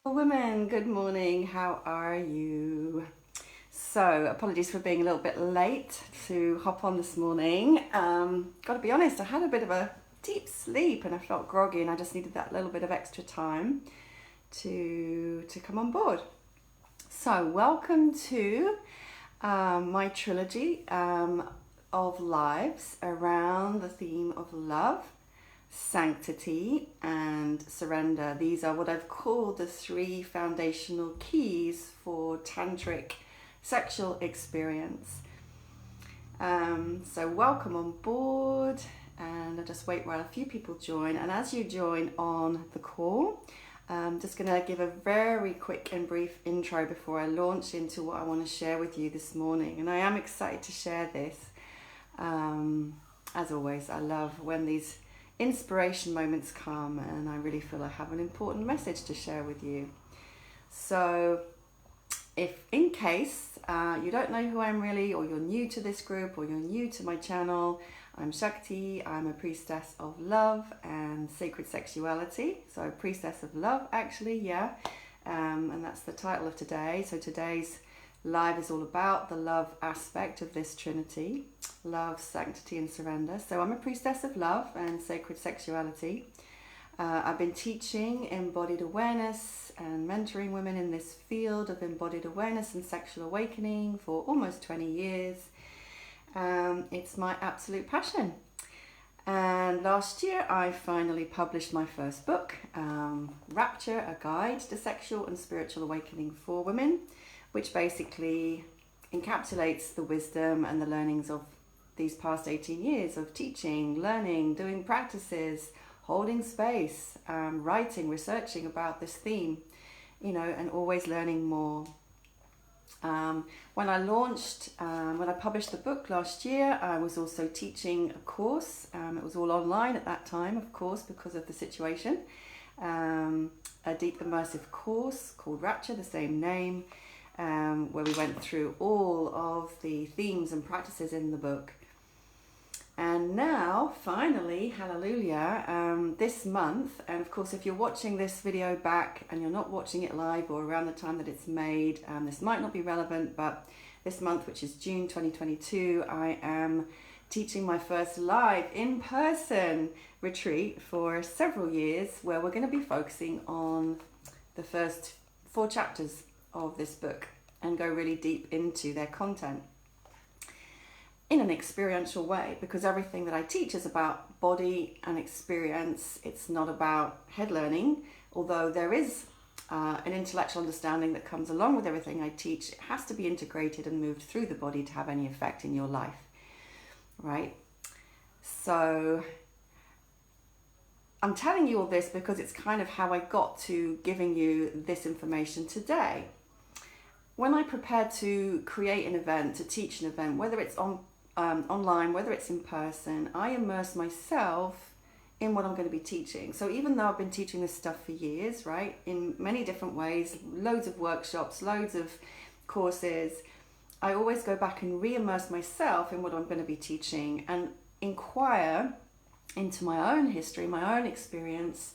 Women, good morning. How are you? So, apologies for being a little bit late to hop on this morning. Got to be honest, I had a bit of a deep sleep and I felt groggy, and I just needed that little bit of extra time to come on board. So, welcome to my trilogy of lives around the theme of love, sanctity, and surrender. These are what I've called the 3 foundational keys for tantric sexual experience. So welcome on board, and I'll just wait while a few people join. And as you join on the call, I'm just going to give a very quick and brief intro before I launch into what I want to share with you this morning. And I am excited to share this. As always, I love when these inspiration moments come, and I really feel I have an important message to share with you. So if in case you don't know who I'm really, or you're new to this group, or you're new to my channel, I'm Shakti. I'm a priestess of love and sacred sexuality. So a priestess of love, actually, yeah. And that's the title of today. So today's live is all about the love aspect of this trinity: love, sanctity, and surrender. So I'm a priestess of love and sacred sexuality. I've been teaching embodied awareness and mentoring women in this field of embodied awareness and sexual awakening for almost 20 years. It's my absolute passion. And last year I finally published my first book, Rapture, A Guide to Sexual and Spiritual Awakening for Women, which basically encapsulates the wisdom and the learnings of these past 18 years of teaching, learning, doing practices, holding space, writing, researching about this theme, and always learning more. When I published the book last year, I was also teaching a course. It was all online at that time, of course, because of the situation. A deep immersive course called Rapture, the same name, where we went through all of the themes and practices in the book. And now, finally, hallelujah, this month, and of course if you're watching this video back and you're not watching it live or around the time that it's made, this might not be relevant, but this month, which is June 2022, I am teaching my first live in-person retreat for several years, where we're going to be focusing on the first 4 chapters of this book and go really deep into their content in an experiential way, because everything that I teach is about body and experience. It's not about head learning, although there is an intellectual understanding that comes along with everything I teach. It has to be integrated and moved through the body to have any effect in your life, right? So I'm telling you all this because it's kind of how I got to giving you this information today. When I prepare to create an event, to teach an event, whether it's online, whether it's in person, I immerse myself in what I'm going to be teaching. So even though I've been teaching this stuff for years, right, in many different ways, loads of workshops, loads of courses, I always go back and re-immerse myself in what I'm going to be teaching and inquire into my own history, my own experience,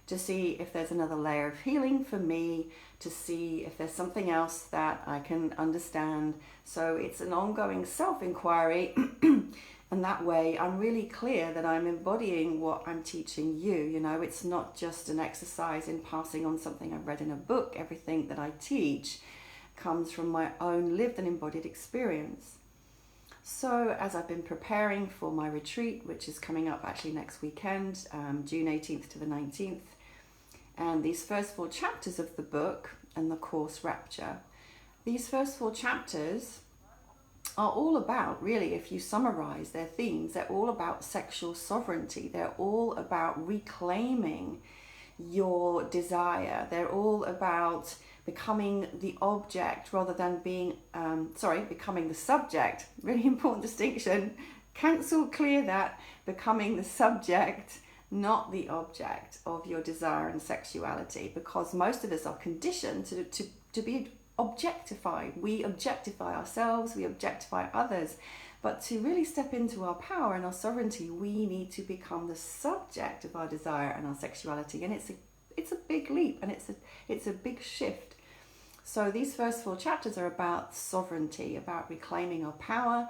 to see if there's another layer of healing for me, to see if there's something else that I can understand. So it's an ongoing self-inquiry, and that way I'm really clear that I'm embodying what I'm teaching you. It's not just an exercise in passing on something I've read in a book. Everything that I teach comes from my own lived and embodied experience. So as I've been preparing for my retreat, which is coming up actually next weekend, June 18th to the 19th, and these first 4 chapters of the book and the course Rapture, these first 4 chapters are all about, really, if you summarize their themes, they're all about sexual sovereignty. They're all about reclaiming your desire. They're all about becoming the object rather than becoming the subject. Really important distinction. Cancel, clear that. Becoming the subject, not the object of your desire and sexuality, because most of us are conditioned to be objectified. We objectify ourselves, we objectify others. But to really step into our power and our sovereignty, we need to become the subject of our desire and our sexuality. And it's it's a big leap, and it's a big shift. So these first 4 chapters are about sovereignty, about reclaiming our power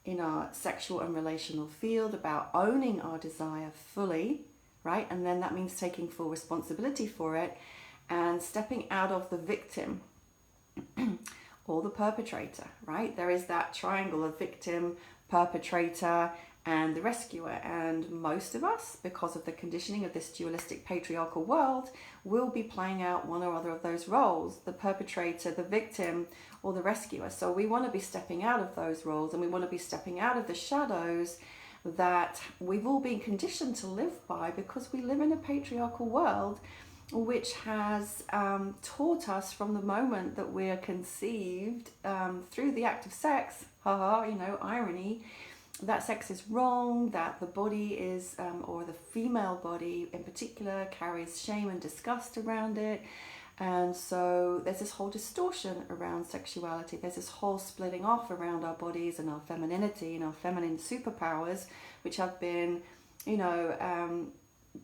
in our sexual and relational field, about owning our desire fully, right? And then that means taking full responsibility for it and stepping out of the victim or the perpetrator, right? There is that triangle of victim, perpetrator, and the rescuer. And most of us, because of the conditioning of this dualistic patriarchal world, will be playing out one or other of those roles, the perpetrator, the victim, or the rescuer. So we want to be stepping out of those roles, and we want to be stepping out of the shadows that we've all been conditioned to live by, because we live in a patriarchal world which has taught us from the moment that we're conceived through the act of sex, irony, that sex is wrong, that the body is, or the female body in particular, carries shame and disgust around it. And so there's this whole distortion around sexuality. There's this whole splitting off around our bodies and our femininity and our feminine superpowers, which have been,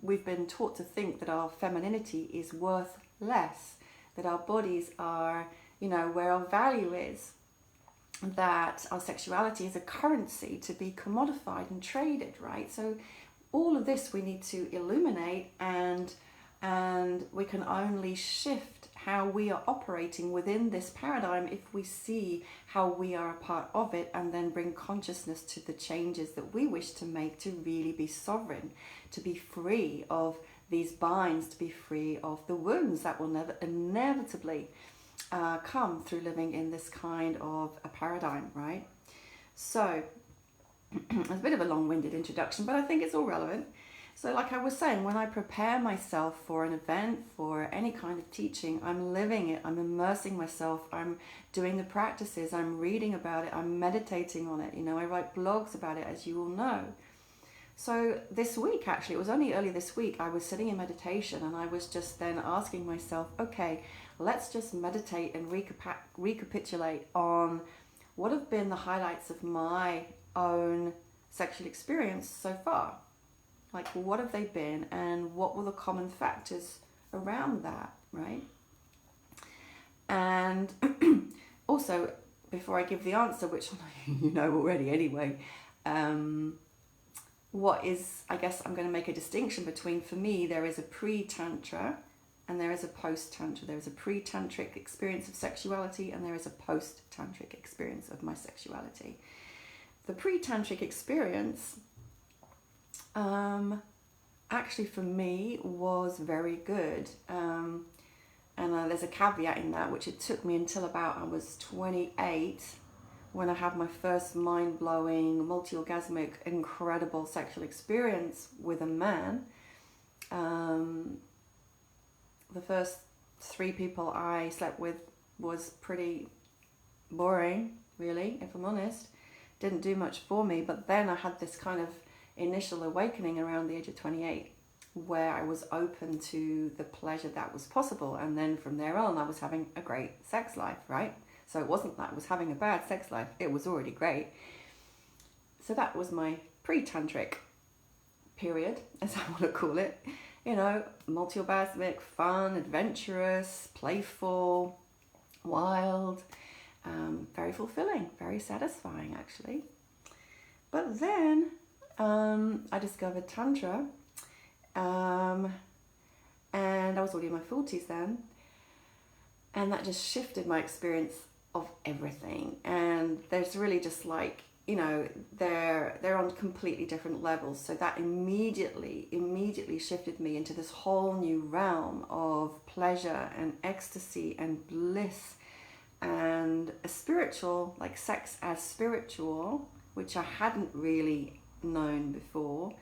we've been taught to think that our femininity is worth less, that our bodies are, where our value is, that our sexuality is a currency to be commodified and traded, right? So all of this we need to illuminate, and we can only shift how we are operating within this paradigm if we see how we are a part of it, and then bring consciousness to the changes that we wish to make to really be sovereign, to be free of these binds, to be free of the wounds that will never inevitably come through living in this kind of a paradigm, right? So it's a bit of a long-winded introduction, but I think it's all relevant. So like I was saying, when I prepare myself for an event, for any kind of teaching, I'm living it, I'm immersing myself, I'm doing the practices, I'm reading about it, I'm meditating on it, I write blogs about it, as you all know. So this week, actually, it was only early this week, I was sitting in meditation, and I was just then asking myself, okay, let's just meditate and recapitulate on what have been the highlights of my own sexual experience so far. Like, what have they been, and what were the common factors around that, right? And also, before I give the answer, which you know already anyway, what is, I guess I'm going to make a distinction between, for me, there is a pre-tantra and there is a post-tantra. There is a pre-tantric experience of sexuality, and there is a post-tantric experience of my sexuality. The pre-tantric experience, actually for me, was very good. And there's a caveat in that, which it took me until about I was 28 when I had my first mind-blowing, multi-orgasmic, incredible sexual experience with a man. The first 3 people I slept with was pretty boring, really, if I'm honest. Didn't do much for me, but then I had this kind of initial awakening around the age of 28, where I was open to the pleasure that was possible, and then from there on I was having a great sex life, right? So it wasn't that I was having a bad sex life, it was already great. So that was my pre-tantric period, as I want to call it. Multi-orgasmic, fun, adventurous, playful, wild, very fulfilling, very satisfying actually. But then I discovered Tantra, and I was already in my 40s then, and that just shifted my experience of everything. And there's really just like, they're on completely different levels. So that immediately shifted me into this whole new realm of pleasure and ecstasy and bliss, and a spiritual, like sex as spiritual, which I hadn't really known before,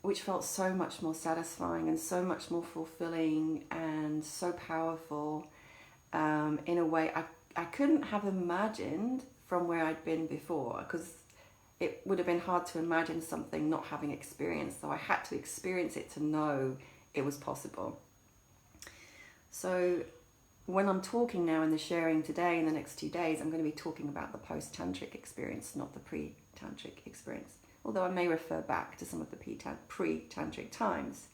which felt so much more satisfying and so much more fulfilling and so powerful, in a way I couldn't have imagined from where I'd been before, because it would have been hard to imagine something not having experienced. So I had to experience it to know it was possible. So when I'm talking now in the sharing today, in the next 2 days, I'm going to be talking about the post-tantric experience, not the pre-tantric experience. Although I may refer back to some of the pre-tantric times.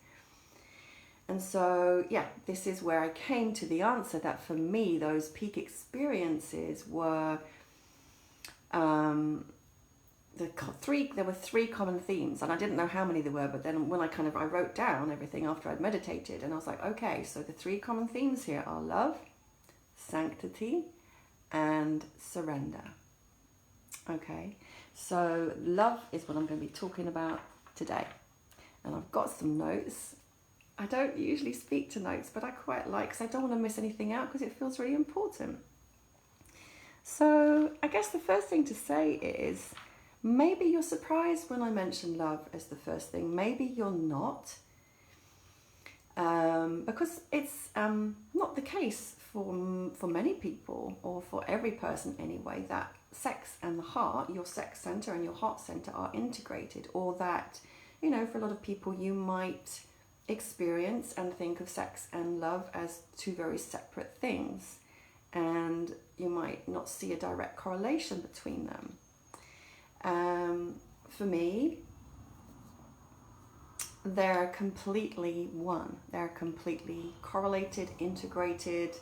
And so, yeah, this is where I came to the answer that for me, those peak experiences were there were three common themes, and I didn't know how many there were, but then when I wrote down everything after I'd meditated, and I was like, okay, so the three common themes here are love, sanctity, and surrender. Okay, so love is what I'm going to be talking about today, and I've got some notes. I don't usually speak to notes, but I quite like, because I don't want to miss anything out, because it feels really important. So I guess the first thing to say is, maybe you're surprised when I mention love as the first thing. Maybe you're not, because it's not the case for many people, or for every person anyway, that sex and the heart, your sex center and your heart center, are integrated, or that, you know, for a lot of people you might experience and think of sex and love as two very separate things, and you might not see a direct correlation between them. For me, they're completely one. They're completely correlated, integrated.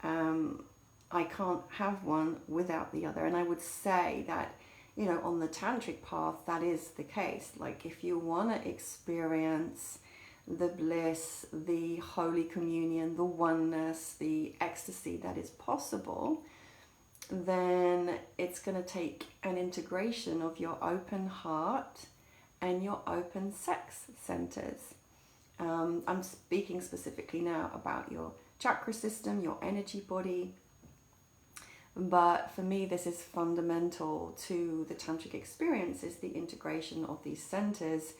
I can't have one without the other. And I would say that, you know, on the tantric path, that is the case. Like, if you want to experience the bliss, the holy communion, the oneness, the ecstasy that is possible, then it's going to take an integration of your open heart and your open sex centers. I'm speaking specifically now about your chakra system, your energy body. But for me, this is fundamental to the tantric experience, is the integration of these centers.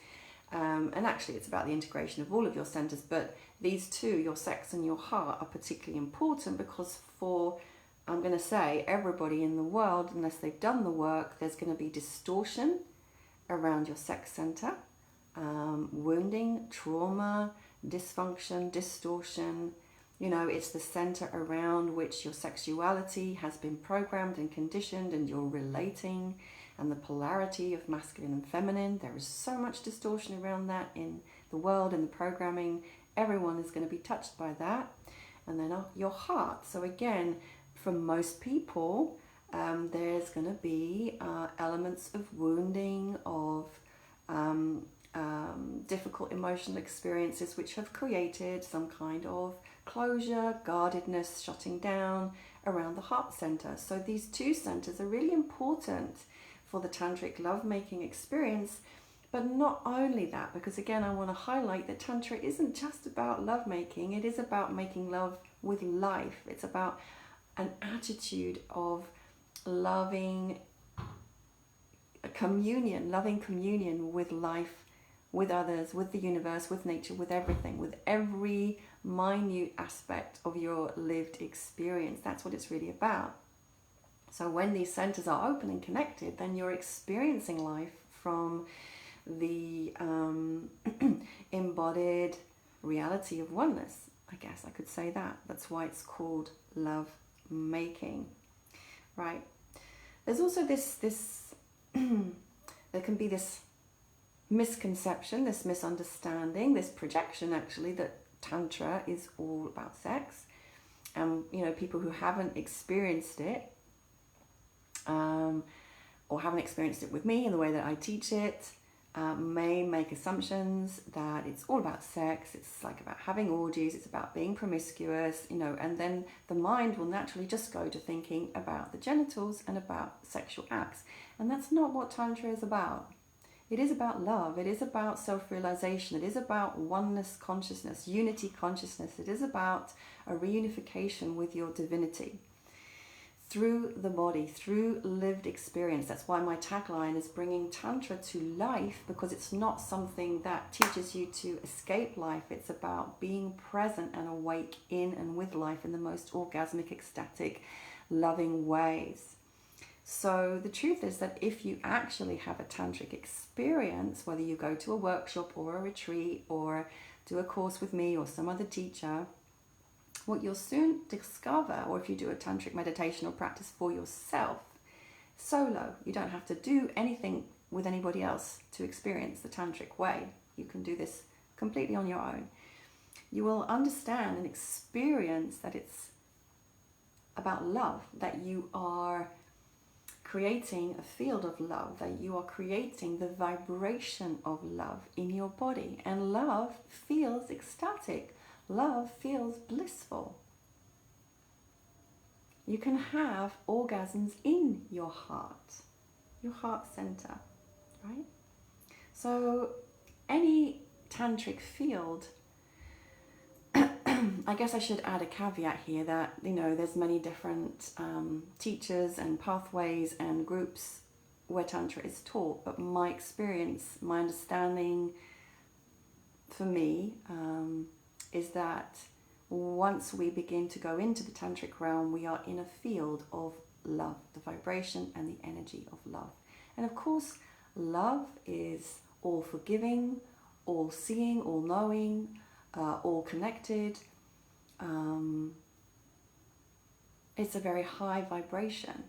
And actually, it's about the integration of all of your centers. But these two, your sex and your heart, are particularly important because for, I'm going to say, everybody in the world, unless they've done the work, there's going to be distortion around your sex center, wounding, trauma, dysfunction, distortion. You know, it's the center around which your sexuality has been programmed and conditioned, and you're relating, and the polarity of masculine and feminine. There is so much distortion around that in the world, in the programming. Everyone is going to be touched by that. And then your heart. So again, for most people, there's going to be elements of wounding, of difficult emotional experiences which have created some kind of closure, guardedness, shutting down around the heart center. So these two centers are really important for the tantric lovemaking experience. But not only that, because again, I want to highlight that Tantra isn't just about lovemaking, it is about making love with life. It's about an attitude of loving communion with life, with others, with the universe, with nature, with everything, with every minute aspect of your lived experience. That's what it's really about. So when these centers are open and connected, then you're experiencing life from the embodied reality of oneness. I guess I could say that. That's why it's called love making, right? There's also this there can be this misconception, this misunderstanding, this projection actually, that Tantra is all about sex. And you know, people who haven't experienced it or haven't experienced it with me in the way that I teach it, may make assumptions that it's all about sex, it's like about having orgies, it's about being promiscuous, you know, and then the mind will naturally just go to thinking about the genitals and about sexual acts. And that's not what Tantra is about. It is about love, it is about self-realization, it is about oneness consciousness, unity consciousness, it is about a reunification with your divinity through the body, through lived experience. That's why my tagline is bringing Tantra to life, because it's not something that teaches you to escape life. It's about being present and awake in and with life in the most orgasmic, ecstatic, loving ways. So the truth is that if you actually have a tantric experience, whether you go to a workshop or a retreat or do a course with me or some other teacher, what you'll soon discover, or if you do a tantric meditation or practice for yourself, solo, you don't have to do anything with anybody else to experience the tantric way. You can do this completely on your own. you will understand and experience that it's about love, that you are creating a field of love, that you are creating the vibration of love in your body. And love feels ecstatic. Love feels blissful. You can have orgasms in your heart center, right? So any tantric field, I guess I should add a caveat here that, you know, there's many different teachers and pathways and groups where Tantra is taught, but my experience, my understanding for me is that once we begin to go into the tantric realm, we are in a field of love, the vibration and the energy of love. And of course, love is all forgiving, all seeing, all knowing, all connected. It's a very high vibration.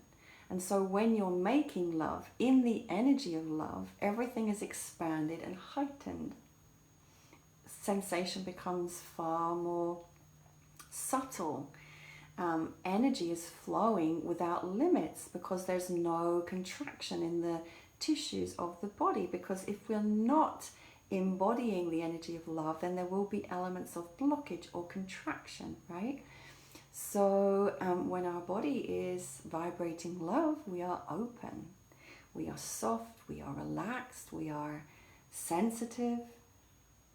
And so when you're making love, in the energy of love, everything is expanded and heightened. Sensation becomes far more subtle. Energy is flowing without limits because there's no contraction in the tissues of the body. Because if we're not embodying the energy of love, then there will be elements of blockage or contraction, right? So when our body is vibrating love, we are open, we are soft, we are relaxed, we are sensitive,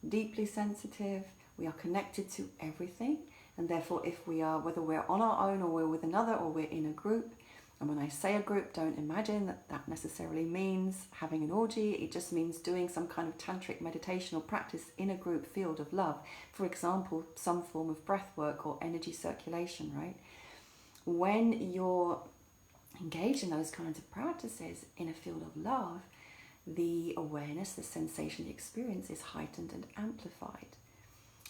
deeply sensitive, we are connected to everything. And therefore, if we are, whether we're on our own or we're with another or we're in a group, and when I say a group, don't imagine that that necessarily means having an orgy. It just means doing some kind of tantric meditation or practice in a group field of love. For example, some form of breath work or energy circulation, right? When you're engaged in those kinds of practices in a field of love, the awareness, the sensation, the experience is heightened and amplified.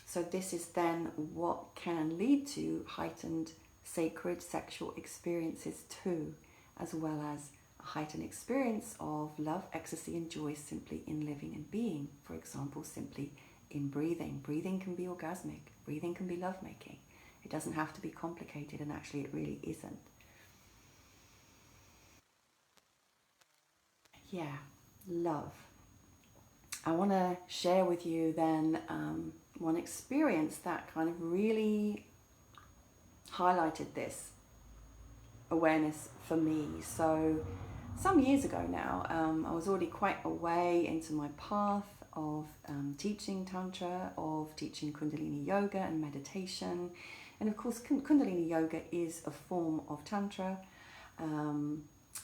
So this is then what can lead to heightened sacred sexual experiences too, as well as a heightened experience of love, ecstasy and joy simply in living and being. For example, simply in breathing. Breathing can be orgasmic. Breathing can be lovemaking. It doesn't have to be complicated, and actually it really isn't. Yeah, love. I want to share with you then one experience that kind of really highlighted this awareness for me. So some years ago now, I was already quite away into my path of teaching Tantra, of teaching Kundalini Yoga and meditation. And of course, Kundalini Yoga is a form of Tantra.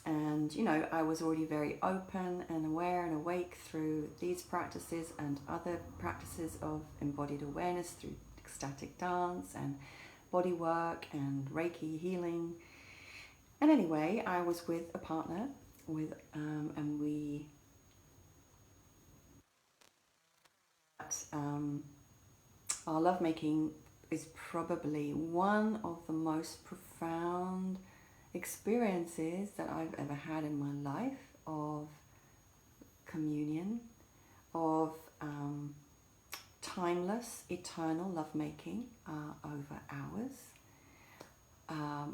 And, you know, I was already very open and aware and awake through these practices and other practices of embodied awareness through ecstatic dance and body work and Reiki healing. And anyway, I was with a partner and we our lovemaking is probably one of the most profound experiences that I've ever had in my life of communion, of timeless, eternal lovemaking over hours.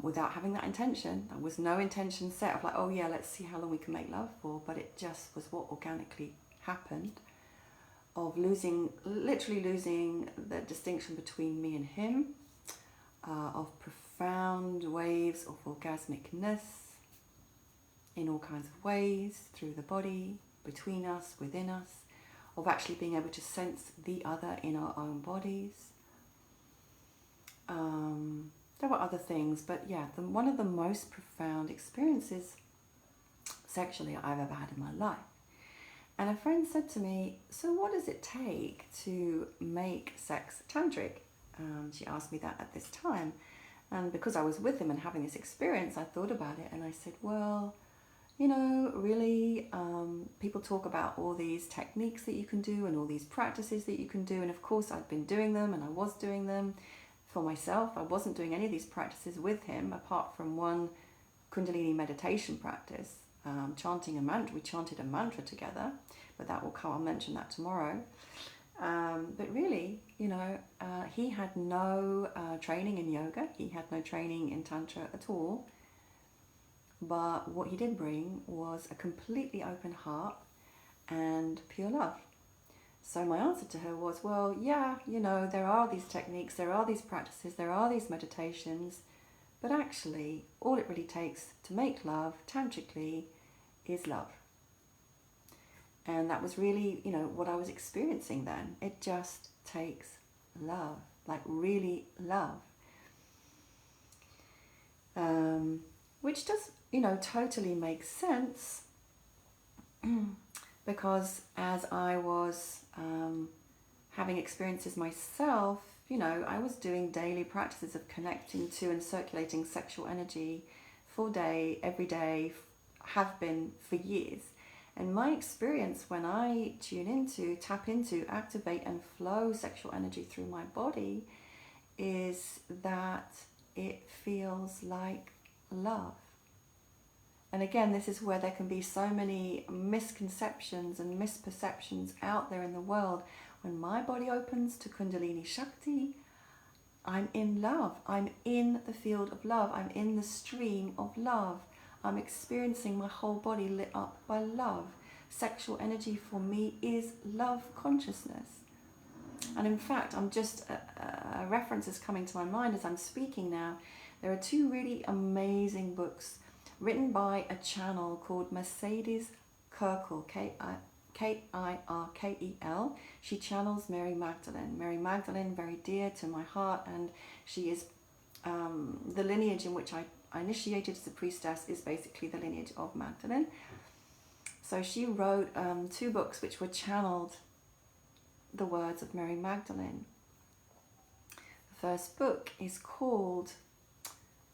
Without having that intention. There was no intention set of like, oh yeah, let's see how long we can make love for, but it just was what organically happened, of literally losing the distinction between me and him, of profound waves of orgasmicness in all kinds of ways, through the body, between us, within us, of actually being able to sense the other in our own bodies. There were other things, but yeah, one of the most profound experiences sexually I've ever had in my life. And a friend said to me, so what does it take to make sex tantric? She asked me that at this time. And because I was with him and having this experience, I thought about it and I said, well, you know, really, people talk about all these techniques that you can do and all these practices that you can do. And of course, I'd been doing them and I was doing them for myself. I wasn't doing any of these practices with him, apart from one Kundalini meditation practice, chanting a mantra. We chanted a mantra together, but that will come, I'll mention that tomorrow. But really, he had no training in yoga. He had no training in Tantra at all. But what he did bring was a completely open heart and pure love. So my answer to her was, well, yeah, there are these techniques, there are these practices, there are these meditations, but actually all it really takes to make love tantrically is love. And that was really, what I was experiencing then. It just takes love, like really love. Which does, totally make sense because as I was having experiences myself, I was doing daily practices of connecting to and circulating sexual energy full day, every day, have been for years. And my experience when I tap into, activate and flow sexual energy through my body is that it feels like love. And again, this is where there can be so many misconceptions and misperceptions out there in the world. When my body opens to Kundalini Shakti, I'm in love. I'm in the field of love. I'm in the stream of love. I'm experiencing my whole body lit up by love. Sexual energy for me is love consciousness. And in fact, I'm just, a reference is coming to my mind as I'm speaking now. There are two really amazing books written by a channel called Mercedes Kirkel, Kirkel. She channels Mary Magdalene. Mary Magdalene, very dear to my heart, and she is the lineage in which I initiated as a priestess is basically the lineage of Magdalene. So she wrote two books which were channeled the words of Mary Magdalene. The first book is called,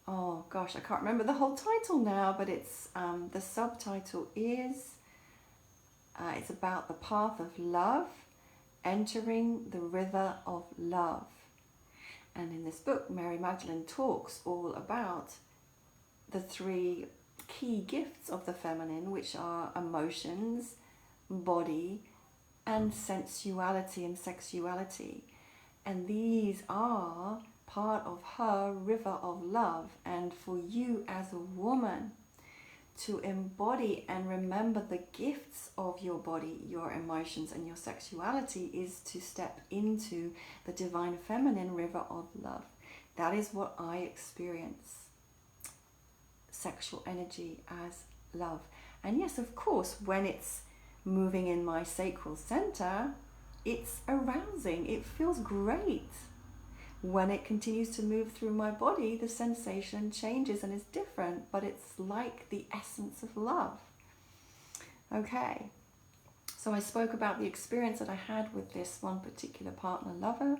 oh gosh, I can't remember the whole title now, but it's the subtitle is it's about the path of love, entering the river of love. And in this book, Mary Magdalene talks all about the three key gifts of the feminine, which are emotions, body, and sensuality and sexuality. And these are part of her river of love. And for you as a woman to embody and remember the gifts of your body, your emotions, and your sexuality is to step into the divine feminine river of love. That is what I experience. Sexual energy as love. And yes, of course, when it's moving in my sacral center, it's arousing. It feels great. When it continues to move through my body, the sensation changes and is different, but it's like the essence of love. Okay, so I spoke about the experience that I had with this one particular partner lover,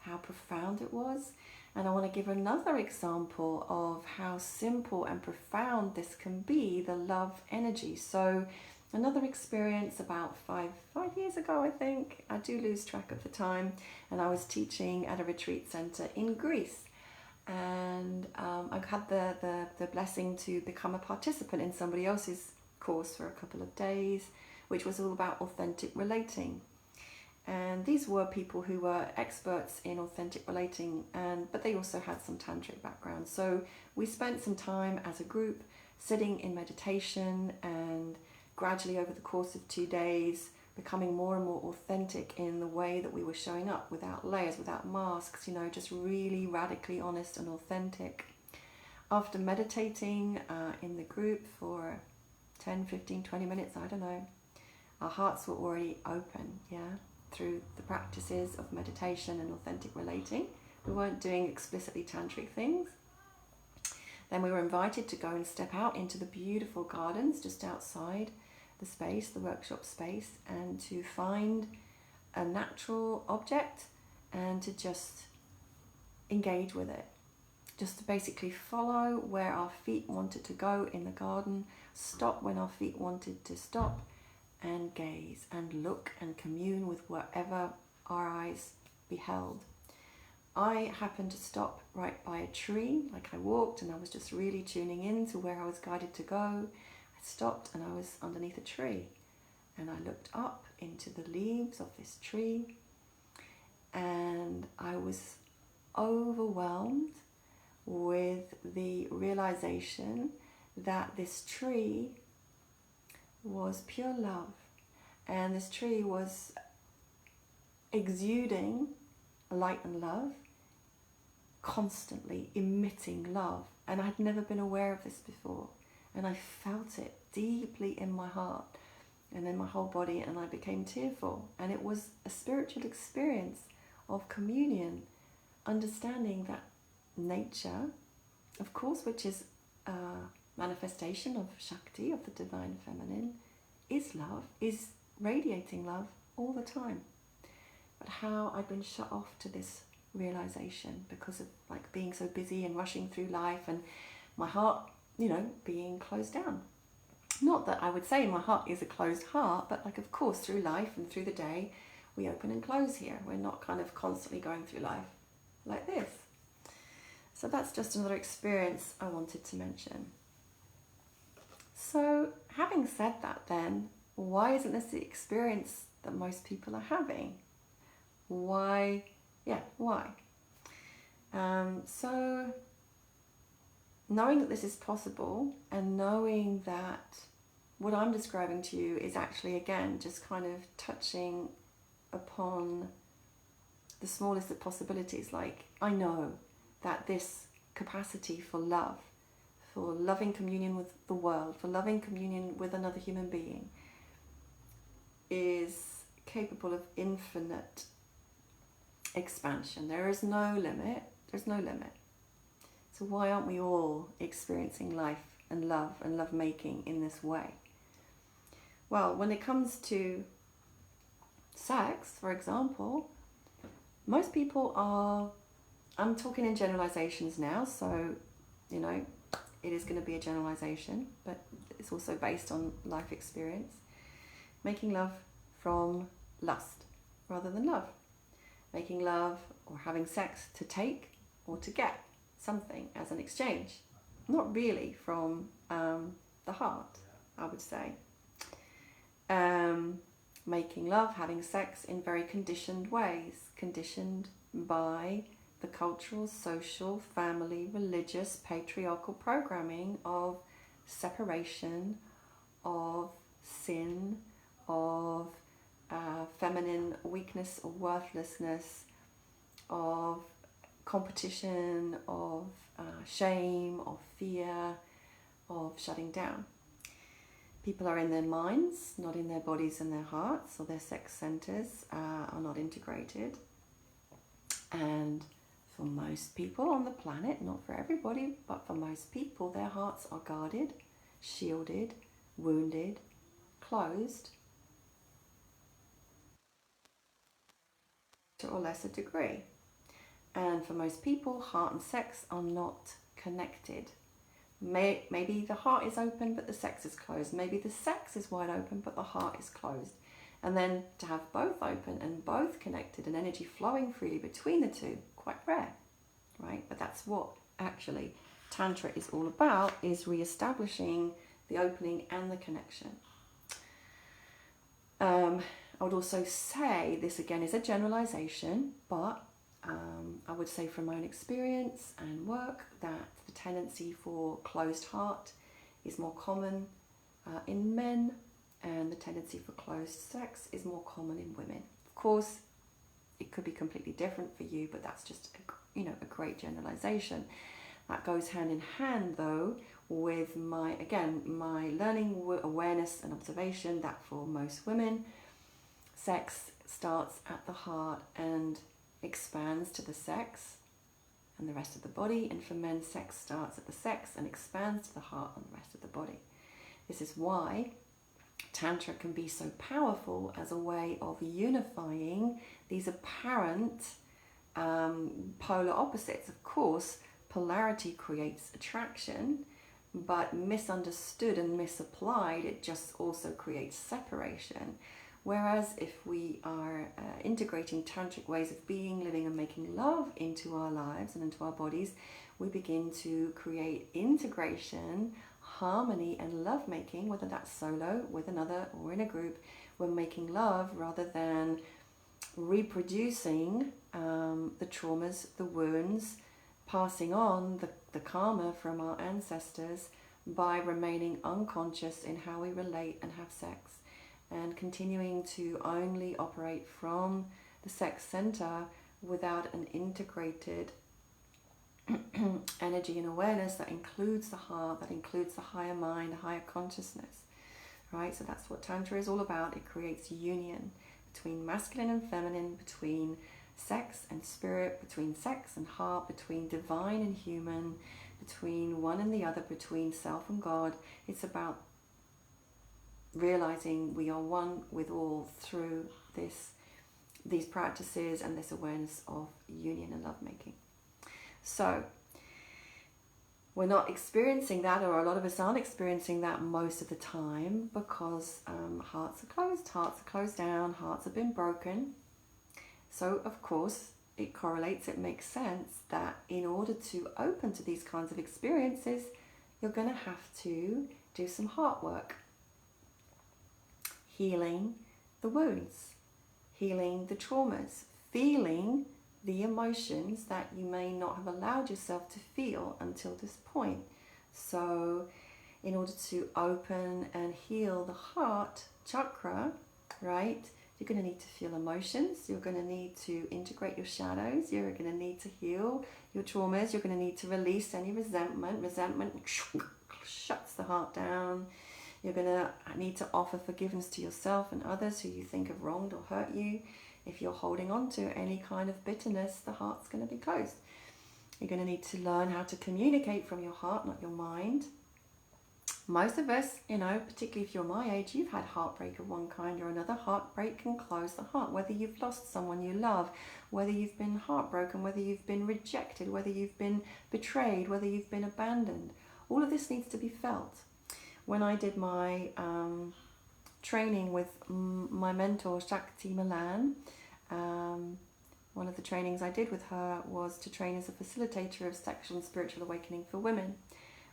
how profound it was, and I want to give another example of how simple and profound this can be, the love energy. So another experience about five years ago, I think. I do lose track of the time. And I was teaching at a retreat center in Greece. And I had the blessing to become a participant in somebody else's course for a couple of days, which was all about authentic relating. And these were people who were experts in authentic relating, but they also had some tantric background. So we spent some time as a group sitting in meditation and gradually over the course of 2 days becoming more and more authentic in the way that we were showing up, without layers, without masks, just really radically honest and authentic. After meditating in the group for 10, 15, 20 minutes, I don't know, our hearts were already open, through the practices of meditation and authentic relating. We weren't doing explicitly tantric things. Then we were invited to go and step out into the beautiful gardens just outside the space, the workshop space, and to find a natural object and to just engage with it. Just to basically follow where our feet wanted to go in the garden, stop when our feet wanted to stop, and gaze and look and commune with whatever our eyes beheld. I happened to stop right by a tree, like I walked, and I was just really tuning in to where I was guided to go. I stopped and I was underneath a tree, and I looked up into the leaves of this tree, and I was overwhelmed with the realization that this tree was pure love, and this tree was exuding light and love, constantly emitting love. And I'd never been aware of this before, and I felt it deeply in my heart and in my whole body, and I became tearful. And it was a spiritual experience of communion, understanding that nature, of course, which is a manifestation of Shakti, of the divine feminine, is love, is radiating love all the time. But how I'd been shut off to this realization because of like being so busy and rushing through life, and my heart, you know, being closed down. Not that I would say my heart is a closed heart, but like, of course, through life and through the day, we open and close here. We're not kind of constantly going through life like this. So that's just another experience I wanted to mention. So having said that, then, why isn't this the experience that most people are having? Why? Yeah, why? So knowing that this is possible, and knowing that what I'm describing to you is actually, again, just kind of touching upon the smallest of possibilities. Like, I know that this capacity for love, for loving communion with the world, for loving communion with another human being, is capable of infinite expansion. There is no limit. There's no limit. So why aren't we all experiencing life and love making in this way? Well, when it comes to sex, for example, most people are, I'm talking in generalizations now, so, you know, it is going to be a generalization, but it's also based on life experience. Making love from lust rather than love. Making love or having sex to take or to get something as an exchange. Not really from the heart, I would say. Making love, having sex in very conditioned ways, conditioned by the cultural, social, family, religious, patriarchal programming of separation, of sin, of feminine weakness or worthlessness, of competition, of shame, of fear, of shutting down. People are in their minds, not in their bodies and their hearts, or their sex centers are not integrated. And for most people on the planet, not for everybody, but for most people, their hearts are guarded, shielded, wounded, closed, to a lesser degree. And for most people, heart and sex are not connected. Maybe the heart is open, but the sex is closed. Maybe the sex is wide open, but the heart is closed. And then to have both open and both connected and energy flowing freely between the two, quite rare, right? But that's what actually Tantra is all about, is re-establishing the opening and the connection. I would also say, this again is a generalization, but I would say from my own experience and work that the tendency for closed heart is more common in men, and the tendency for closed sex is more common in women. Of course, it could be completely different for you, but that's just a great generalization. That goes hand in hand, though, with my learning, awareness and observation that for most women, sex starts at the heart and expands to the sex and the rest of the body, and for men, sex starts at the sex and expands to the heart and the rest of the body. This is why Tantra can be so powerful as a way of unifying these apparent polar opposites. Of course, polarity creates attraction, but misunderstood and misapplied, it just also creates separation. Whereas if we are integrating tantric ways of being, living and making love into our lives and into our bodies, we begin to create integration, harmony and love making, whether that's solo, with another or in a group. We're making love rather than reproducing the traumas, the wounds, passing on the karma from our ancestors by remaining unconscious in how we relate and have sex, and continuing to only operate from the sex center without an integrated energy and awareness that includes the heart, that includes the higher mind, the higher consciousness, right? So that's what Tantra is all about. It creates union between masculine and feminine, between sex and spirit, between sex and heart, between divine and human, between one and the other, between self and God. It's about realizing we are one with all through these practices and this awareness of union and lovemaking. So we're not experiencing that, or a lot of us aren't experiencing that most of the time, because hearts are closed down, hearts have been broken. So of course it correlates, it makes sense that in order to open to these kinds of experiences, you're going to have to do some heart work. Healing the wounds, healing the traumas, feeling the emotions that you may not have allowed yourself to feel until this point. So in order to open and heal the heart chakra, right, you're going to need to feel emotions, you're going to need to integrate your shadows, you're going to need to heal your traumas, you're going to need to release any resentment. Resentment shuts the heart down. You're going to need to offer forgiveness to yourself and others who you think have wronged or hurt you. If you're holding on to any kind of bitterness, the heart's going to be closed. You're going to need to learn how to communicate from your heart, not your mind. Most of us, particularly if you're my age, you've had heartbreak of one kind or another. Heartbreak can close the heart, whether you've lost someone you love, whether you've been heartbroken, whether you've been rejected, whether you've been betrayed, whether you've been abandoned. All of this needs to be felt. When I did my training with my mentor, Shakti Milan, one of the trainings I did with her was to train as a facilitator of sexual and spiritual awakening for women.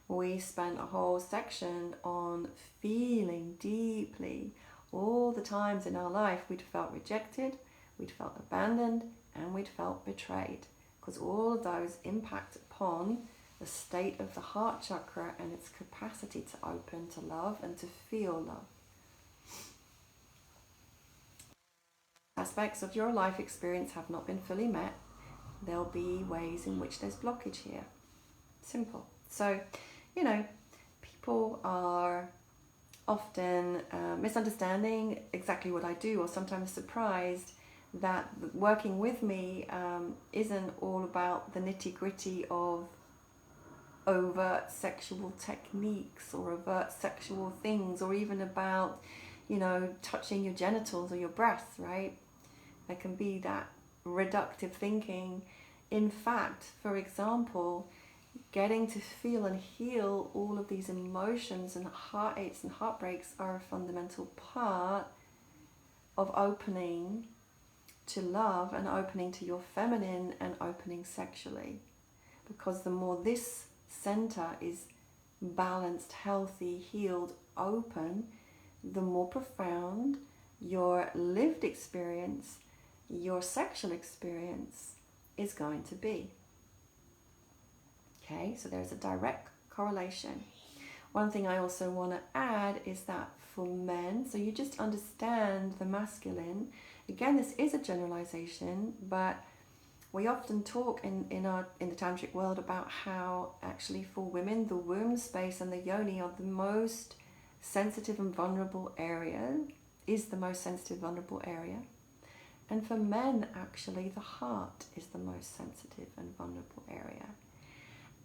We spent a whole section on feeling deeply all the times in our life we'd felt rejected, we'd felt abandoned, and we'd felt betrayed, because all of those impact upon the state of the heart chakra and its capacity to open to love and to feel love. Aspects of your life experience have not been fully met. There'll be ways in which there's blockage here. Simple. So, people are often misunderstanding exactly what I do, or sometimes surprised that working with me isn't all about the nitty-gritty of overt sexual techniques or overt sexual things, or even about, touching your genitals or your breasts, right? There can be that reductive thinking. In fact, for example, getting to feel and heal all of these emotions and heartaches and heartbreaks are a fundamental part of opening to love and opening to your feminine and opening sexually. Because the more this center is balanced, healthy, healed, open, the more profound your lived experience, your sexual experience is going to be. Okay, so there's a direct correlation. One thing I also want to add is that for men, so you just understand the masculine. Again, this is a generalization, but we often talk in the tantric world about how actually for women the womb space and the yoni are the most sensitive and vulnerable area, is the most sensitive, vulnerable area. And for men, actually, the heart is the most sensitive and vulnerable area.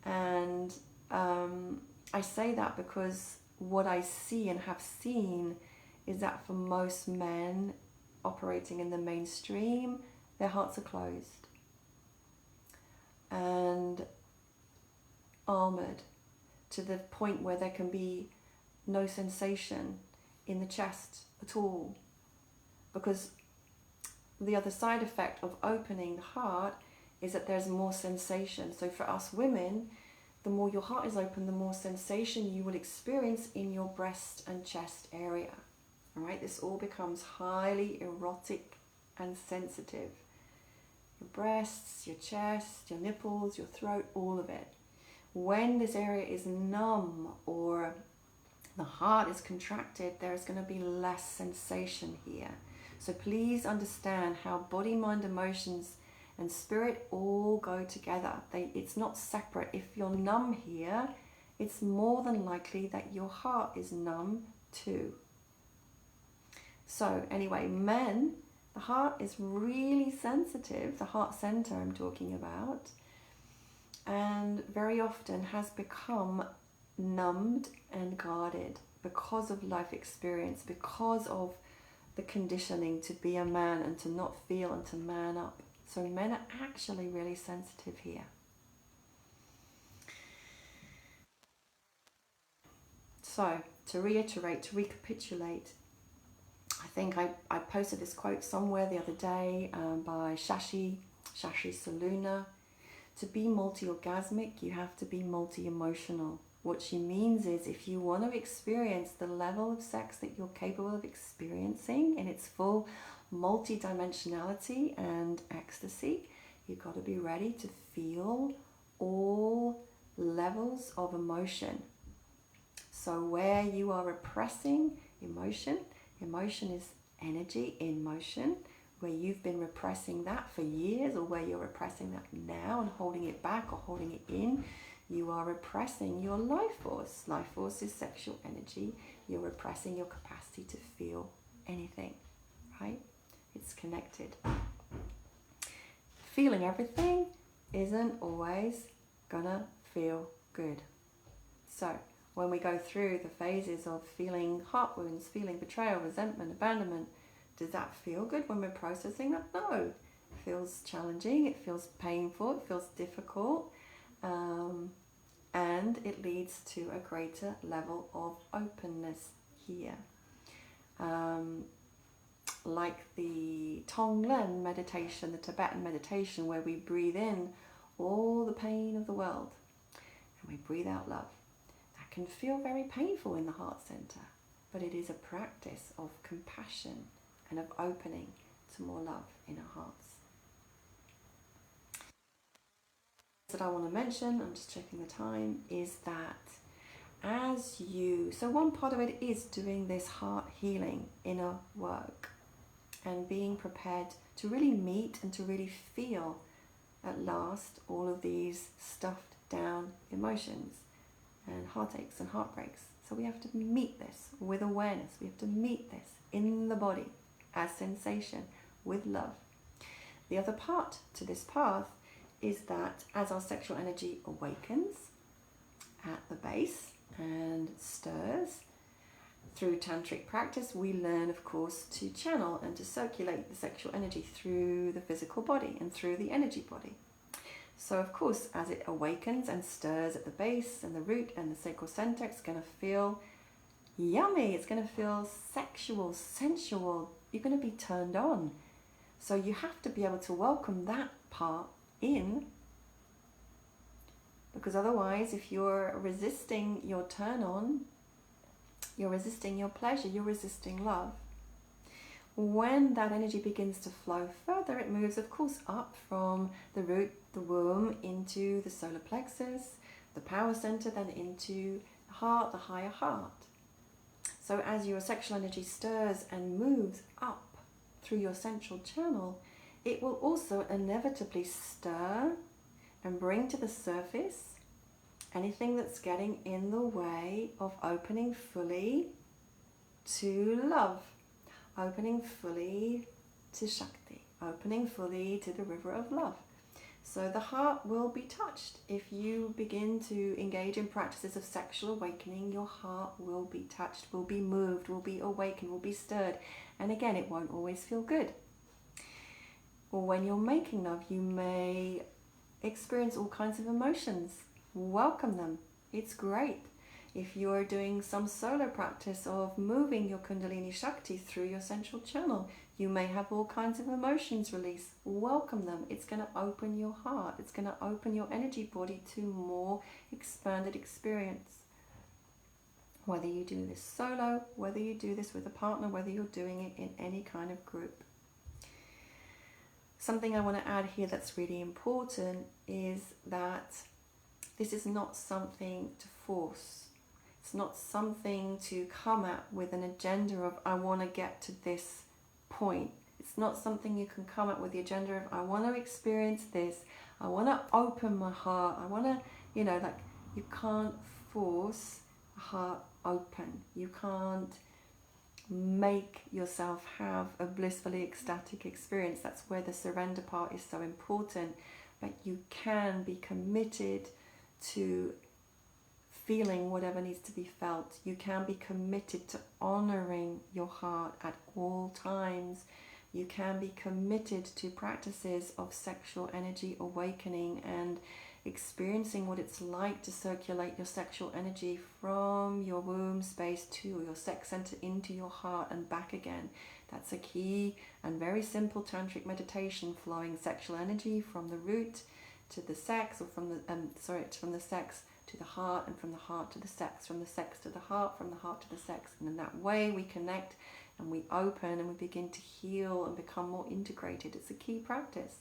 And I say that because what I see and have seen is that for most men operating in the mainstream, their hearts are closed and armored to the point where there can be no sensation in the chest at all. Because the other side effect of opening the heart is that there's more sensation. So for us women, the more your heart is open, the more sensation you will experience in your breast and chest area. All right, this all becomes highly erotic and sensitive. Your breasts, your chest, your nipples, your throat, all of it. When this area is numb or the heart is contracted, there is going to be less sensation here. So please understand how body, mind, emotions, and spirit all go together. It's not separate. If you're numb here, it's more than likely that your heart is numb too. So anyway, men, the heart is really sensitive, the heart center I'm talking about, and very often has become numbed and guarded because of life experience, because of the conditioning to be a man and to not feel and to man up. So men are actually really sensitive here. So to reiterate, to recapitulate, I think I posted this quote somewhere the other day by Shashi Saluna. To be multi-orgasmic, you have to be multi-emotional. What she means is, if you want to experience the level of sex that you're capable of experiencing in its full multi-dimensionality and ecstasy, you've got to be ready to feel all levels of emotion. So where you are repressing emotion, emotion is energy in motion, where you've been repressing that for years, or where you're repressing that now and holding it back or holding it in, you are repressing your life force. Life force is sexual energy. You're repressing your capacity to feel anything, right? It's connected. Feeling everything isn't always gonna feel good. So when we go through the phases of feeling heart wounds, feeling betrayal, resentment, abandonment, does that feel good when we're processing that? No. It feels challenging, it feels painful, it feels difficult, and it leads to a greater level of openness here. Like the Tonglen meditation, the Tibetan meditation, where we breathe in all the pain of the world and we breathe out love. That can feel very painful in the heart center, but it is a practice of compassion and of opening to more love in our hearts. That I want to mention, I'm just checking the time, is that so one part of it is doing this heart healing inner work and being prepared to really meet and to really feel at last all of these stuffed down emotions and heartaches and heartbreaks. So we have to meet this with awareness. We have to meet this in the body as sensation with love. The other part to this path is that as our sexual energy awakens at the base and stirs, through tantric practice, we learn, of course, to channel and to circulate the sexual energy through the physical body and through the energy body. So, of course, as it awakens and stirs at the base and the root and the sacral center, it's going to feel yummy. It's going to feel sexual, sensual. You're going to be turned on. So you have to be able to welcome that part in, because otherwise, if you're resisting your turn on, you're resisting your pleasure, you're resisting love. When that energy begins to flow further, it moves, of course, up from the root, the womb, into the solar plexus, the power center, then into the heart, the higher heart. So as your sexual energy stirs and moves up through your central channel, it will also inevitably stir and bring to the surface anything that's getting in the way of opening fully to love, opening fully to Shakti, opening fully to the river of love. So the heart will be touched. If you begin to engage in practices of sexual awakening, your heart will be touched, will be moved, will be awakened, will be stirred. And again, it won't always feel good. Or when you're making love, you may experience all kinds of emotions. Welcome them. It's great. If you're doing some solo practice of moving your Kundalini Shakti through your central channel, you may have all kinds of emotions release. Welcome them. It's going to open your heart. It's going to open your energy body to more expanded experience. Whether you do this solo, whether you do this with a partner, whether you're doing it in any kind of group. something I want to add here that's really important is that this is not something to force. It's not something to come at with an agenda of, I want to get to this point. It's not something you can come up with the agenda of, I want to experience this. I want to open my heart. I want to, you can't force a heart open. You can't make yourself have a blissfully ecstatic experience. That's where the surrender part is so important. But you can be committed to feeling whatever needs to be felt. You can be committed to honoring your heart at all times. You can be committed to practices of sexual energy awakening and experiencing what it's like to circulate your sexual energy from your womb space to your sex center into your heart and back again. That's a key and very simple tantric meditation, flowing sexual energy from the root to the sex, or from the sex to the heart, and from the heart to the sex, from the sex to the heart, from the heart to the sex. And in that way we connect and we open and we begin to heal and become more integrated. It's a key practice,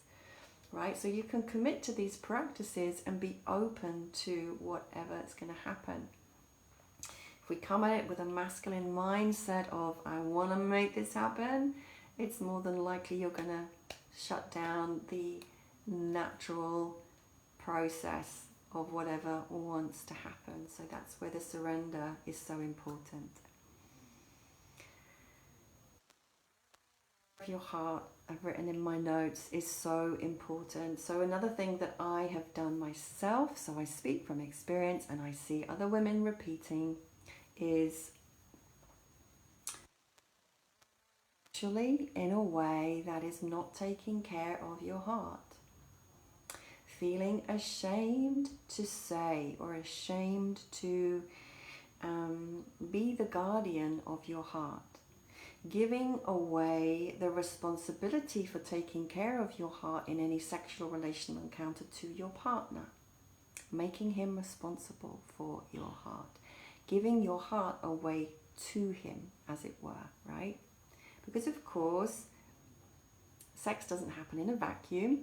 right? So you can commit to these practices and be open to whatever is going to happen. If we come at it with a masculine mindset of, I want to make this happen, it's more than likely you're going to shut down the natural process of whatever wants to happen. So that's where the surrender is so important. Your heart, I've written in my notes, is so important. So another thing that I have done myself, so I speak from experience and I see other women repeating, is actually in a way that is not taking care of your heart. Feeling ashamed to say, or ashamed to be the guardian of your heart. Giving away the responsibility for taking care of your heart in any sexual relational encounter to your partner. Making him responsible for your heart. Giving your heart away to him, as it were, right? Because of course, sex doesn't happen in a vacuum.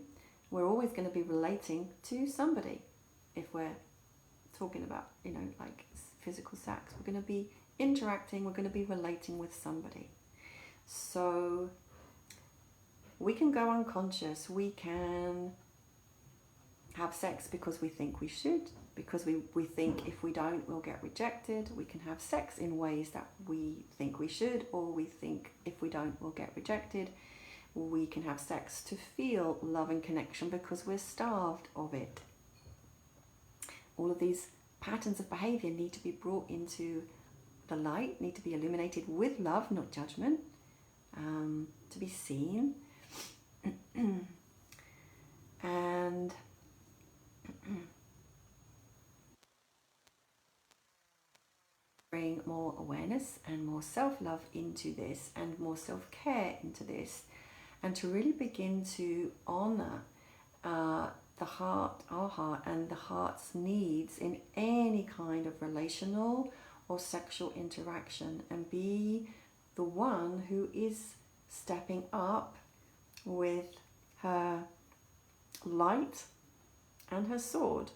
We're always going to be relating to somebody. If we're talking about, like physical sex, we're going to be interacting, we're going to be relating with somebody. So we can go unconscious. We can have sex because we think we should, because we think if we don't, we'll get rejected. We can have sex in ways that we think we should, or we think if we don't, we'll get rejected. We can have sex to feel love and connection because we're starved of it. All of these patterns of behavior need to be brought into the light, need to be illuminated with love, not judgment, to be seen. And bring more awareness and more self-love into this, and more self-care into this, and to really begin to honor the heart, our heart, and the heart's needs in any kind of relational or sexual interaction, and be the one who is stepping up with her light and her sword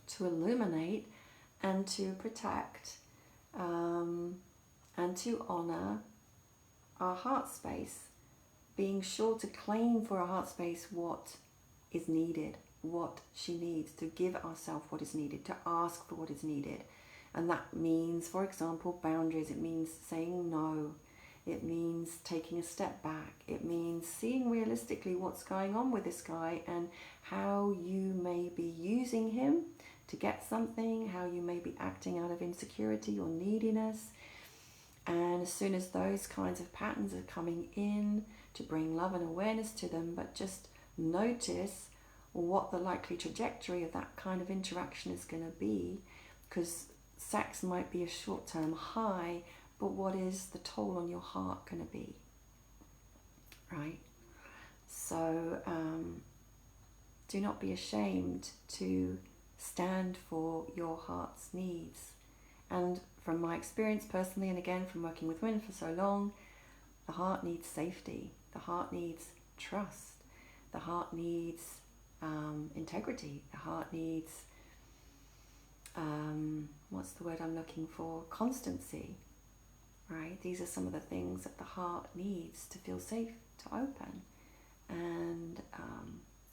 to illuminate and to protect and to honor our heart space, being sure to claim for our heart space what is needed, what she needs, to give ourselves what is needed, to ask for what is needed. And that means, for example, boundaries. It means saying no. It means taking a step back. It means seeing realistically what's going on with this guy and how you may be using him to get something, how you may be acting out of insecurity or neediness. And as soon as those kinds of patterns are coming in, to bring love and awareness to them, but just notice what the likely trajectory of that kind of interaction is going to be, because sex might be a short-term high, but what is the toll on your heart going to be, right? So do not be ashamed to stand for your heart's needs. And from my experience personally, and again from working with women for so long, the heart needs safety. The heart needs trust. The heart needs integrity. The heart needs, what's the word I'm looking for? Constancy, right? These are some of the things that the heart needs to feel safe to open. And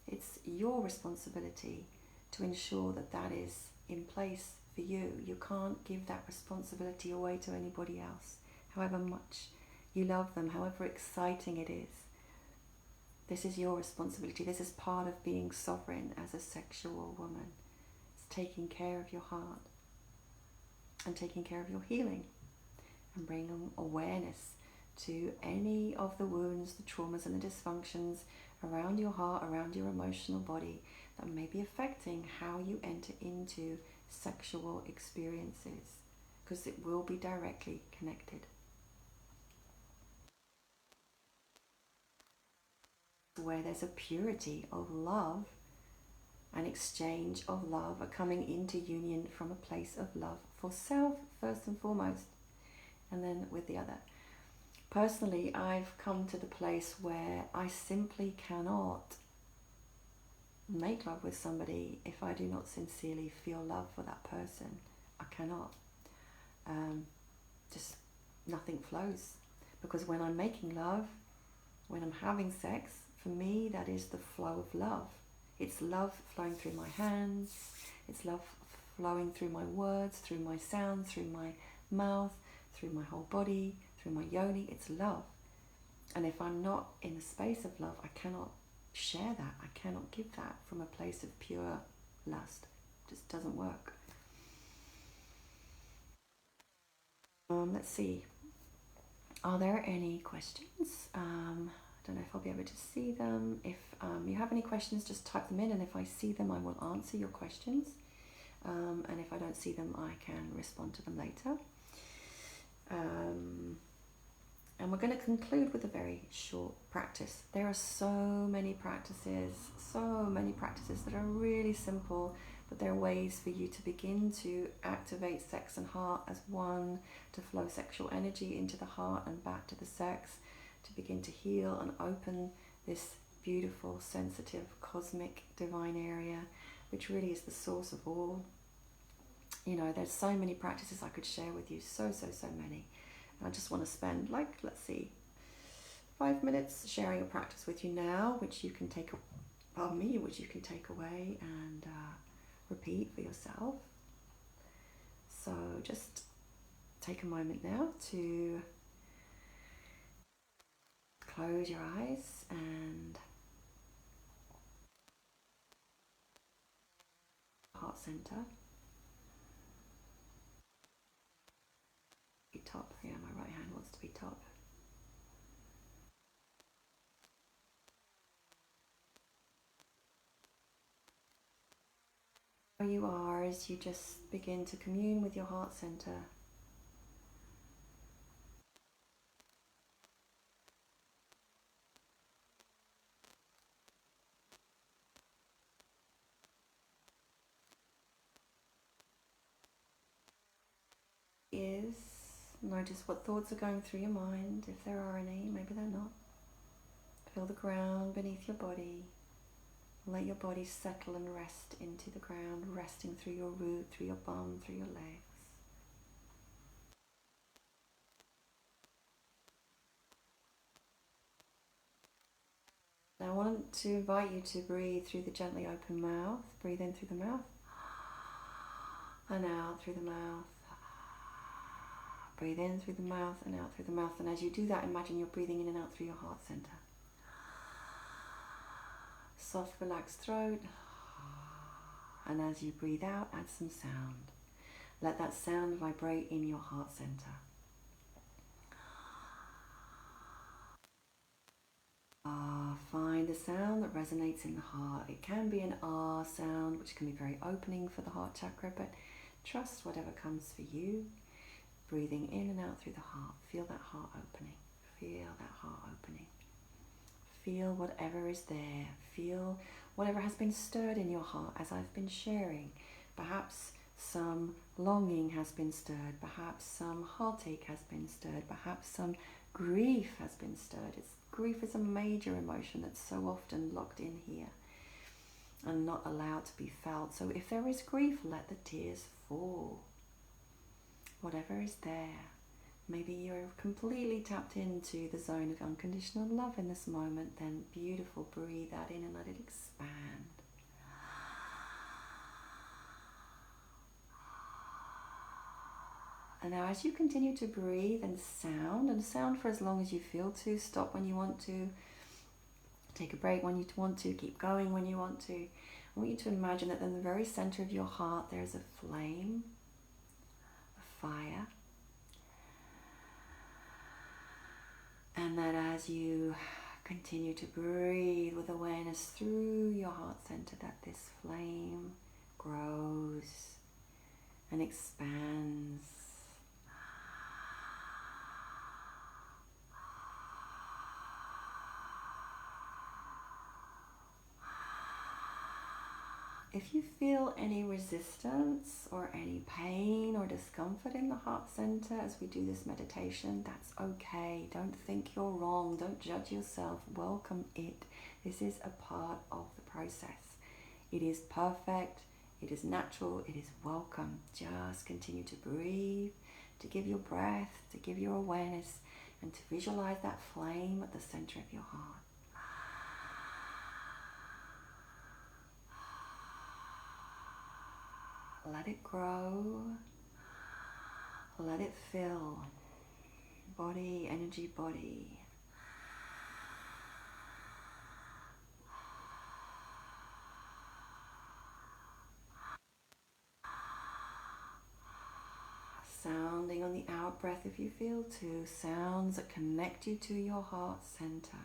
it's your responsibility to ensure that that is in place for you. You can't give that responsibility away to anybody else, however much you love them, however exciting it is. This is your responsibility. This is part of being sovereign as a sexual woman. It's taking care of your heart and taking care of your healing and bringing awareness to any of the wounds, the traumas and the dysfunctions around your heart, around your emotional body that may be affecting how you enter into sexual experiences, because it will be directly connected. Where there's a purity of love and exchange of love, are coming into union from a place of love for self first and foremost, and then with the other. Personally, I've come to the place where I simply cannot make love with somebody if I do not sincerely feel love for that person. I cannot. Just nothing flows. Because when I'm making love, when I'm having sex, for me that is the flow of love. It's love flowing through my hands, it's love flowing through my words, through my sounds, through my mouth, through my whole body, through my yoni. It's love. And if I'm not in the space of love, I cannot share that. I cannot give that from a place of pure lust. It just doesn't work. Let's see. Are there any questions? I don't know if I'll be able to see them. If you have any questions, just type them in, and if I see them, I will answer your questions. And if I don't see them, I can respond to them later. And we're going to conclude with a very short practice. There are so many practices that are really simple, but there are ways for you to begin to activate sex and heart as one, to flow sexual energy into the heart and back to the sex, to begin to heal and open this beautiful, sensitive, cosmic, divine area, which really is the source of all. You know, there's so many practices I could share with you, so many. And I just want to spend, let's see, 5 minutes sharing a practice with you now, which you can take, which you can take away and repeat for yourself. So just take a moment now to close your eyes and heart center. Be top. Yeah, my right hand wants to be top. Where you are as you just begin to commune with your heart center. Notice what thoughts are going through your mind, if there are any, maybe they're not. Feel the ground beneath your body. Let your body settle and rest into the ground, resting through your root, through your bum, through your legs. Now I want to invite you to breathe through the gently open mouth. Breathe in through the mouth and out through the mouth. Breathe in through the mouth and out through the mouth. And as you do that, imagine you're breathing in and out through your heart center. Soft, relaxed throat. And as you breathe out, add some sound. Let that sound vibrate in your heart center. Find a sound that resonates in the heart. It can be an ah sound, which can be very opening for the heart chakra, but trust whatever comes for you. Breathing in and out through the heart. Feel that heart opening. Feel that heart opening. Feel whatever is there. Feel whatever has been stirred in your heart as I've been sharing. Perhaps some longing has been stirred. Perhaps some heartache has been stirred. Perhaps some grief has been stirred. It's grief is a major emotion that's so often locked in here and not allowed to be felt. So if there is grief, let the tears fall. Whatever is there. Maybe you're completely tapped into the zone of unconditional love in this moment. Then beautiful, breathe that in and let it expand. And now as you continue to breathe and sound for as long as you feel to, stop when you want to, take a break when you want to, keep going when you want to. I want you to imagine that in the very center of your heart there's a flame, a fire. And that as you continue to breathe with awareness through your heart center, that this flame grows and expands. If you feel any resistance or any pain or discomfort in the heart center as we do this meditation, that's okay. Don't think you're wrong. Don't judge yourself. Welcome it. This is a part of the process. It is perfect. It is natural. It is welcome. Just continue to breathe, to give your breath, to give your awareness, and to visualize that flame at the center of your heart. Let it grow, let it fill, body, energy, body. Sounding on the out breath if you feel to, sounds that connect you to your heart center,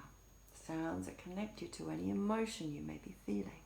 sounds that connect you to any emotion you may be feeling.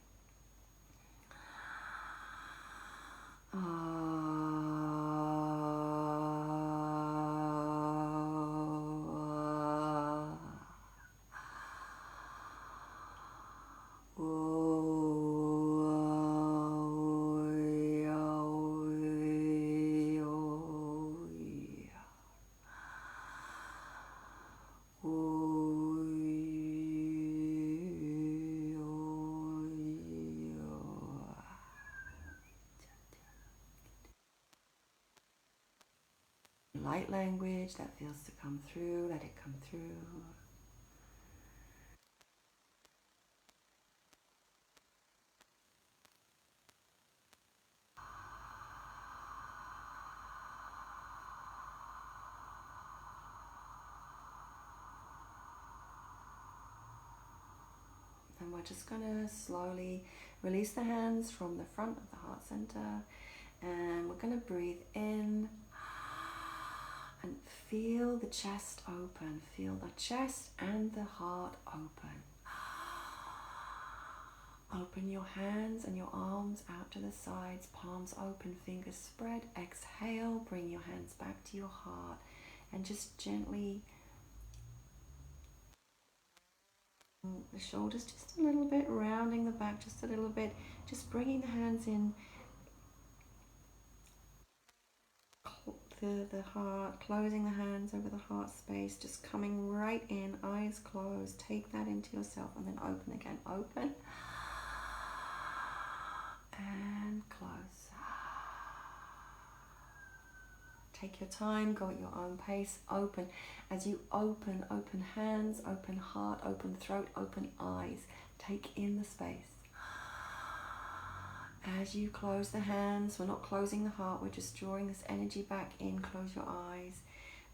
Light language that feels to come through, let it come through. And we're just going to slowly release the hands from the front of the heart center, and we're going to breathe in and feel the chest open. Feel the chest and the heart open. Open your hands and your arms out to the sides, palms open, fingers spread. Exhale, bring your hands back to your heart and just gently the shoulders just a little bit, rounding the back just a little bit, just bringing the hands in the heart, closing the hands over the heart space, just coming right in, eyes closed. Take that into yourself and then open again. Open and close. Take your time, go at your own pace. Open. As you open, open hands, open heart, open throat, open eyes. Take in the space. As you close the hands, we're not closing the heart, we're just drawing this energy back in. Close your eyes,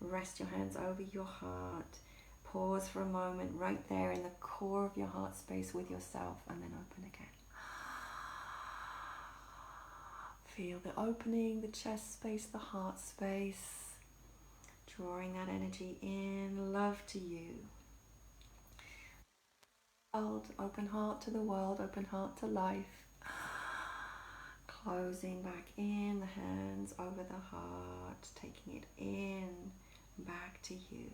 rest your hands over your heart. Pause for a moment right there in the core of your heart space with yourself, and then open again. Feel the opening, the chest space, the heart space. Drawing that energy in, love to you. Open heart to the world, open heart to life. Closing back in, the hands over the heart, taking it in, back to you.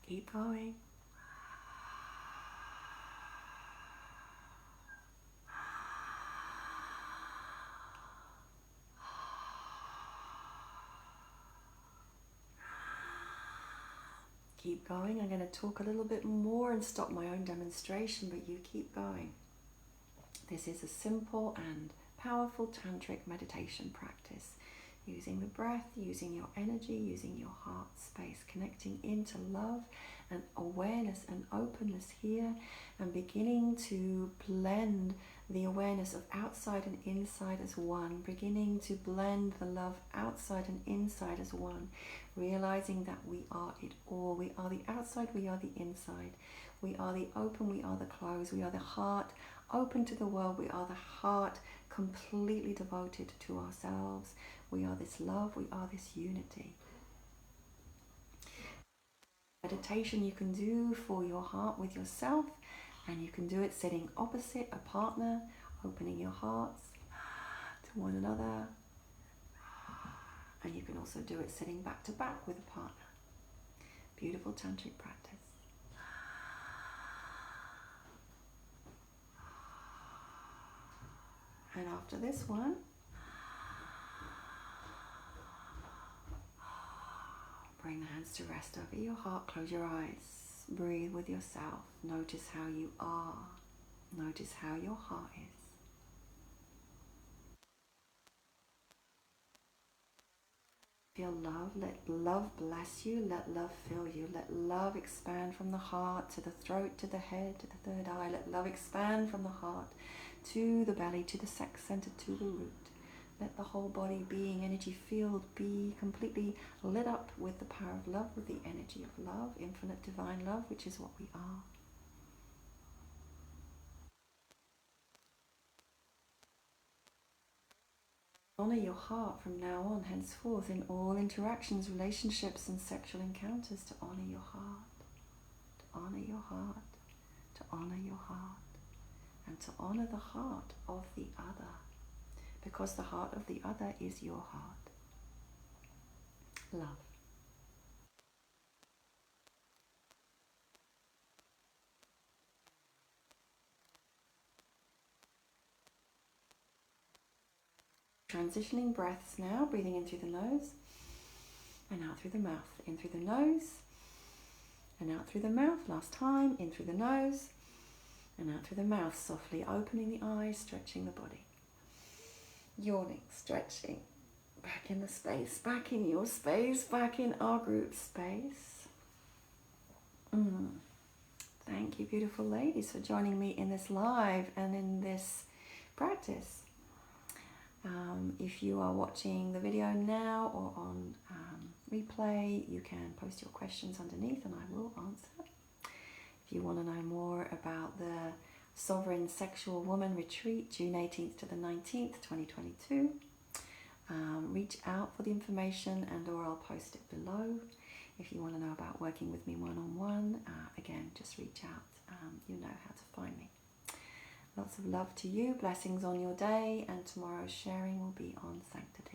Keep going. Keep going. I'm going to talk a little bit more and stop my own demonstration, but you keep going. This is a simple and powerful tantric meditation practice, using the breath, using your energy, using your heart space, connecting into love and awareness and openness here, and beginning to blend the awareness of outside and inside as one, beginning to blend the love outside and inside as one, realizing that we are it all. We are the outside, we are the inside. We are the open, we are the closed. We are the heart open to the world. We are the heart completely devoted to ourselves. We are this love, we are this unity. Meditation you can do for your heart with yourself, and you can do it sitting opposite a partner, opening your hearts to one another. And you can also do it sitting back to back with a partner. Beautiful tantric practice. And after this one, bring the hands to rest over your heart. Close your eyes. Breathe with yourself. Notice how you are. Notice how your heart is. Feel love. Let love bless you. Let love fill you. Let love expand from the heart to the throat, to the head, to the third eye. Let love expand from the heart to the belly, to the sex center, to the root. Let the whole body, being, energy field be completely lit up with the power of love, with the energy of love, infinite divine love, which is what we are. Honor your heart from now on, henceforth, in all interactions, relationships, and sexual encounters, to honor your heart, to honor your heart, to honor your heart, and to honor the heart of the other, because the heart of the other is your heart. Love. Transitioning breaths now, breathing in through the nose and out through the mouth. In through the nose and out through the mouth. Last time, in through the nose and out through the mouth, softly opening the eyes, stretching the body. Yawning, stretching, back in the space, back in your space, back in our group space. Thank you, beautiful ladies, for joining me in this live and in this practice. If you are watching the video now or on replay, you can post your questions underneath and I will answer. If you want to know more about the Sovereign Sexual Woman Retreat, June 18th to the 19th, 2022, reach out for the information and or I'll post it below. If you want to know about working with me one-on-one, again, just reach out. You know how to find me. Lots of love to you, blessings on your day, and tomorrow's sharing will be on Sanctity.